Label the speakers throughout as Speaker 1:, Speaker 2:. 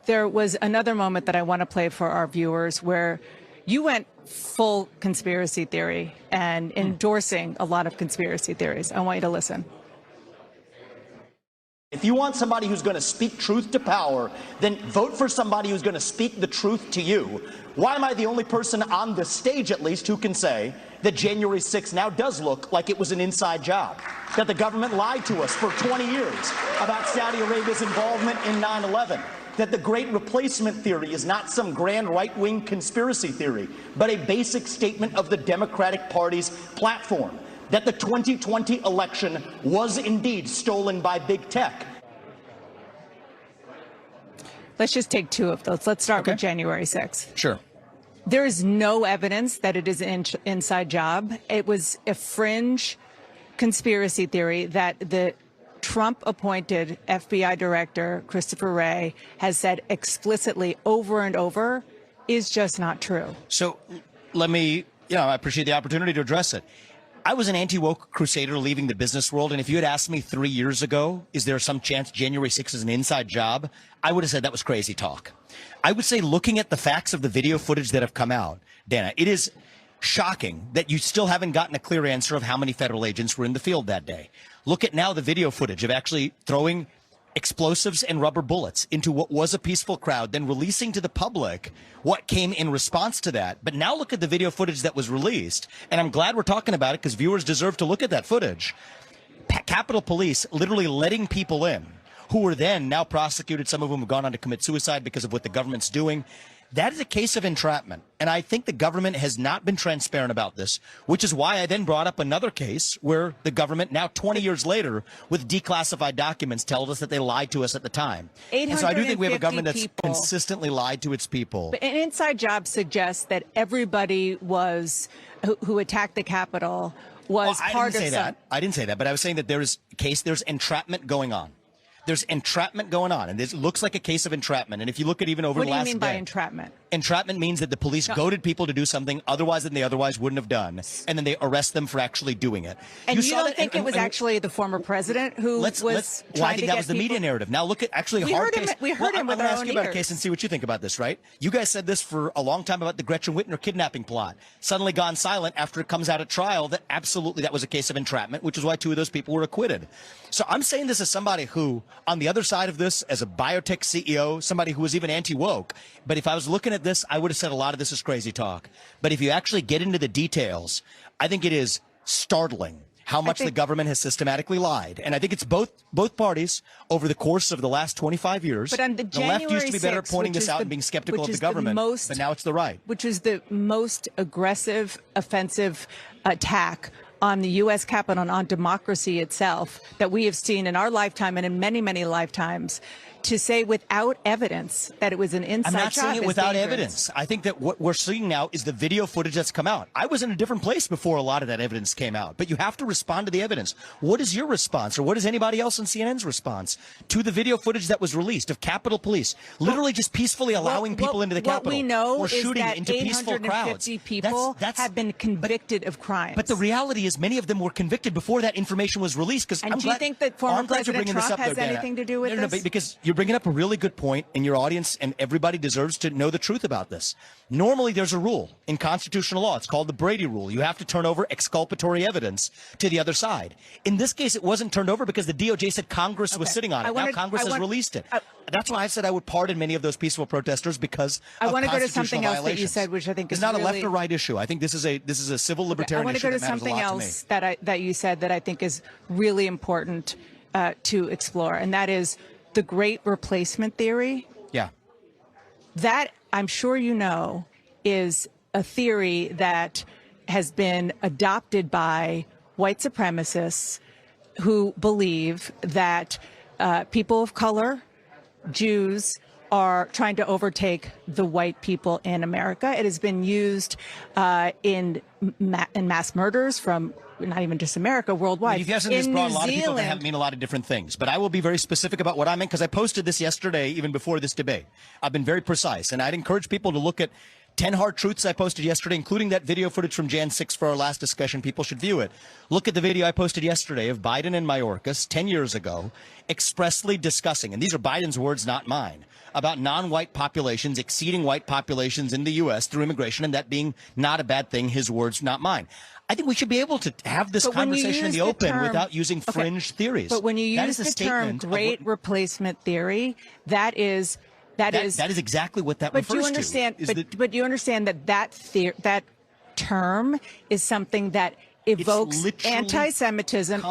Speaker 1: there was another moment that I want to play for our viewers where you went full conspiracy theory and endorsing a lot of conspiracy theories. I want you to listen.
Speaker 2: If you want somebody who's going to speak truth to power, then vote for somebody who's going to speak the truth to you. Why am I the only person on the stage, at least, who can say that January 6th now does look like it was an inside job, that the government lied to us for 20 years about Saudi Arabia's involvement in 9/11, that the Great Replacement theory is not some grand right-wing conspiracy theory, but a basic statement of the Democratic Party's platform, that the 2020 election was indeed stolen by big tech.
Speaker 1: Let's just take two of those. Let's start with January 6th.
Speaker 3: Sure.
Speaker 1: There is no evidence that it is an inside job. It was a fringe conspiracy theory that the Trump-appointed FBI director, Christopher Wray, has said explicitly over and over is just not true.
Speaker 3: So let me, I appreciate the opportunity to address it. I was an anti-woke crusader leaving the business world, and if you had asked me 3 years ago, is there some chance January 6th is an inside job, I would have said that was crazy talk. I would say, looking at the facts of the video footage that have come out, Dana, it is shocking that you still haven't gotten a clear answer of how many federal agents were in the field that day. Look at now the video footage of actually throwing explosives and rubber bullets into what was a peaceful crowd, then releasing to the public what came in response to that. But now look at the video footage that was released, and I'm glad we're talking about it because viewers deserve to look at that footage. Capitol Police literally letting people in who were then now prosecuted. Some of them have gone on to commit suicide because of what the government's doing. That is a case of entrapment, and I think the government has not been transparent about this, which is why I then brought up another case where the government, now 20 years later, with declassified documents, told us that they lied to us at the time. And so I do think we have a government that's consistently lied to its people.
Speaker 1: But an inside job suggests that everybody who attacked the Capitol was part of some.
Speaker 3: I didn't say that, but I was saying that there's entrapment going on. There's entrapment going on, and this looks like a case of entrapment. And if you look at even over the last day.
Speaker 1: What do you mean by entrapment?
Speaker 3: Entrapment means that the police goaded people to do something otherwise than they otherwise wouldn't have done, and then they arrest them for actually doing it.
Speaker 1: And you don't think it was actually the former president who was trying to get people?
Speaker 3: I think that was the media narrative. Now look at actually a hard case.
Speaker 1: We heard him with our own ears. I'm going to ask you about a
Speaker 3: case and see what you think about this, right? You guys said this for a long time about the Gretchen Whitmer kidnapping plot. Suddenly gone silent after it comes out at trial that absolutely that was a case of entrapment, which is why 2 of those people were acquitted. So I'm saying this as somebody who, on the other side of this, as a biotech CEO, somebody who was even anti-woke, but if I was looking at this, I would have said a lot of this is crazy talk. But if you actually get into the details, I think it is startling how much the government has systematically lied. And I think it's both parties over the course of the last 25 years.
Speaker 1: But on the
Speaker 3: left used to be better at pointing this out and being skeptical of the government, but now it's the right.
Speaker 1: Which is the most aggressive, offensive attack on the U.S. Capitol and on democracy itself that we have seen in our lifetime and in many, many lifetimes. To say without evidence that it was an inside job.
Speaker 3: I'm not saying it without evidence. I think that what we're seeing now is the video footage that's come out. I was in a different place before a lot of that evidence came out, but you have to respond to the evidence. What is your response, or what is anybody else on CNN's response to the video footage that was released of Capitol Police literally just peacefully allowing people into the Capitol?
Speaker 1: What we know
Speaker 3: or shooting
Speaker 1: is that
Speaker 3: into peaceful crowds.
Speaker 1: 850 people have been convicted of crimes.
Speaker 3: But the reality is many of them were convicted before that information was released.
Speaker 1: And do you think that former President Trump has anything to do with this?
Speaker 3: No, because you're bringing up a really good point, and your audience and everybody deserves to know the truth about this. Normally, there's a rule in constitutional law. It's called the Brady Rule. You have to turn over exculpatory evidence to the other side. In this case, it wasn't turned over because the DOJ said Congress was sitting on it. Now Congress has released it. That's why I said I would pardon many of those peaceful protesters because
Speaker 1: I want to go to something else that you said, which I think is
Speaker 3: not a left or right issue. I think this is a civil libertarian issue.
Speaker 1: I want to go to something else that you said that I think is really important to explore, and that is the Great Replacement theory.
Speaker 3: Yeah.
Speaker 1: That, I'm sure you know, is a theory that has been adopted by white supremacists who believe that people of color, Jews, are trying to overtake the white people in America. It has been used in mass murders from not even just America, worldwide.
Speaker 3: You guys in this brought a lot of people that mean a lot of different things. But I will be very specific about what I meant, because I posted this yesterday, even before this debate. I've been very precise, and I'd encourage people to look at 10 hard truths I posted yesterday, including that video footage from Jan 6 for our last discussion. People should view it. Look at the video I posted yesterday of Biden and Mayorkas 10 years ago expressly discussing, and these are Biden's words, not mine, about non-white populations exceeding white populations in the U.S. through immigration, and that being not a bad thing, his words, not mine. I think we should be able to have this conversation in the open without using fringe theories.
Speaker 1: But when you use the term great replacement theory, that is exactly what that refers to. But you understand that that term is something that evokes anti-Semitism,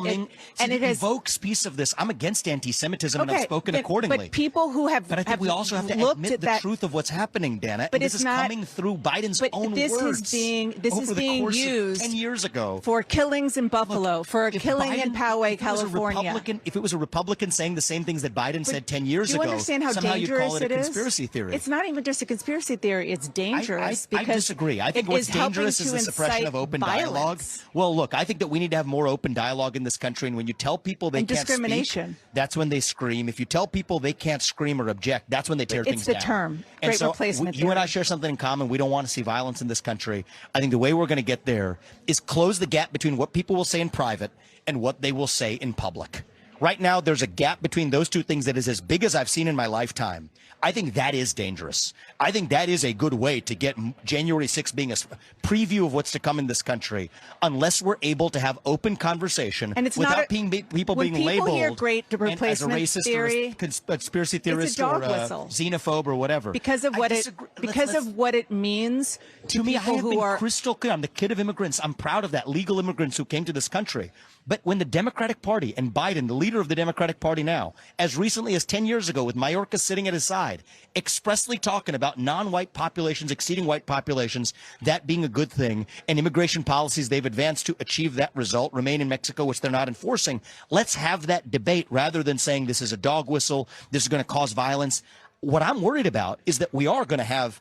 Speaker 3: and it evokes piece of this. I'm against anti-Semitism, and I've spoken accordingly.
Speaker 1: But people who have,
Speaker 3: but I think we also have to admit the truth of what's happening, Dana.
Speaker 1: But
Speaker 3: this is coming through Biden's own words.
Speaker 1: This is being used
Speaker 3: 10 years ago
Speaker 1: for killings in Buffalo, for a killing in Poway, California.
Speaker 3: If it was a Republican saying the same things that Biden said 10 years ago,
Speaker 1: do you understand how dangerous it is?
Speaker 3: Conspiracy theory.
Speaker 1: It's not even just a conspiracy theory. It's dangerous because
Speaker 3: I disagree. I think what's dangerous is the suppression of open dialogue. Well, look, I think that we need to have more open dialogue in this country, and when you tell people they can't speak, that's when they scream. If you tell people they can't scream or object, that's when they tear things down.
Speaker 1: It's the term, great replacement theory.
Speaker 3: You and I share something in common. We don't want to see violence in this country. I think the way we're going to get there is close the gap between what people will say in private and what they will say in public. Right now, there's a gap between those two things that is as big as I've seen in my lifetime. I think that is dangerous. I think that is a good way to get January 6th being a preview of what's to come in this country, unless we're able to have open conversation without people being labeled as a racist or conspiracy theorist or a xenophobe or whatever.
Speaker 1: Because of what it means to me,
Speaker 3: people who are crystal clear. I'm the kid of immigrants. I'm proud of that. Legal immigrants who came to this country. But when the Democratic Party and Biden, the leader of the Democratic Party now, as recently as 10 years ago with Mayorkas sitting at his side, expressly talking about non-white populations exceeding white populations, that being a good thing, and immigration policies they've advanced to achieve that result remain in Mexico, which they're not enforcing. Let's have that debate rather than saying this is a dog whistle, this is going to cause violence. What I'm worried about is that we are going to have,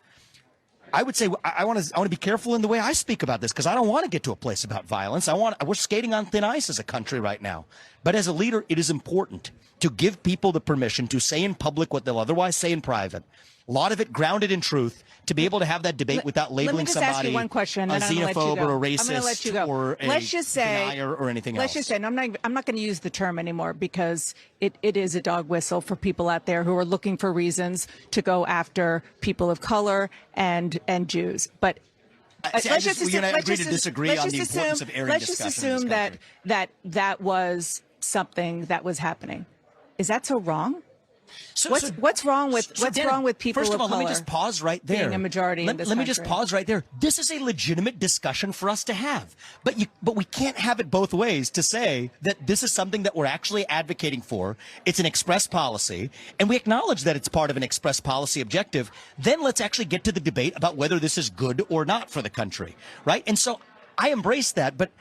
Speaker 3: I would say I want to be careful in the way I speak about this, because I don't want to get to a place about violence. We're skating on thin ice as a country right now. But as a leader, it is important to give people the permission to say in public what they'll otherwise say in private. A lot of it grounded in truth, to be able to have that debate without labeling somebody a xenophobe or a racist or a denier or anything else.
Speaker 1: Let's just say, and I'm not going to use the term anymore, because it is a dog whistle for people out there who are looking for reasons to go after people of color and Jews. But let's just assume that was something that was happening. Is that so wrong? What's wrong with people
Speaker 3: first of all,
Speaker 1: color?
Speaker 3: let me just pause right there.
Speaker 1: Being a majority in this country.
Speaker 3: Let me just pause right there. This is a legitimate discussion for us to have, but we can't have it both ways. To say that this is something that we're actually advocating for, it's an express policy, and we acknowledge that it's part of an express policy objective. Then let's actually get to the debate about whether this is good or not for the country, right? And so I embrace that, but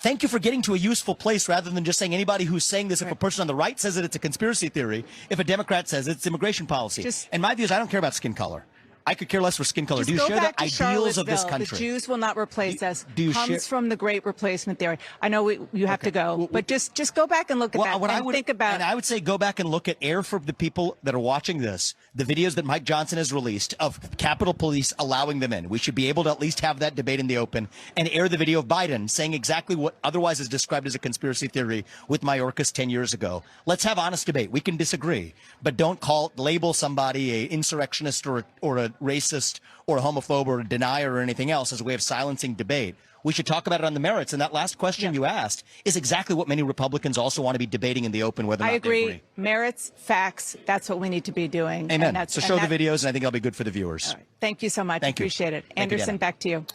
Speaker 3: thank you for getting to a useful place rather than just saying anybody who's saying this. If a person on the right says that it's a conspiracy theory, if a Democrat says it's immigration policy. And my view is I don't care about skin color. I could care less for skin color. Do you share the ideals of this country?
Speaker 1: The Jews will not replace us. Comes from the great replacement theory. I know you have to go, but just go back and look at that and think about.
Speaker 3: And I would say go back and look at air for the people that are watching this. The videos that Mike Johnson has released of Capitol Police allowing them in. We should be able to at least have that debate in the open, and air the video of Biden saying exactly what otherwise is described as a conspiracy theory with Mayorkas 10 years ago. Let's have honest debate. We can disagree, but don't label somebody an insurrectionist or a racist or a homophobe or a denier or anything else as a way of silencing debate. We should talk about it on the merits. And that last question you asked is exactly what many Republicans also want to be debating in the open, whether or not they agree.
Speaker 1: Merits, facts, that's what we need to be doing.
Speaker 3: Amen. So show the videos, and I think that'll be good for the viewers.
Speaker 1: Thank you so much.
Speaker 3: Thank you.
Speaker 1: Appreciate it. Anderson, back to you.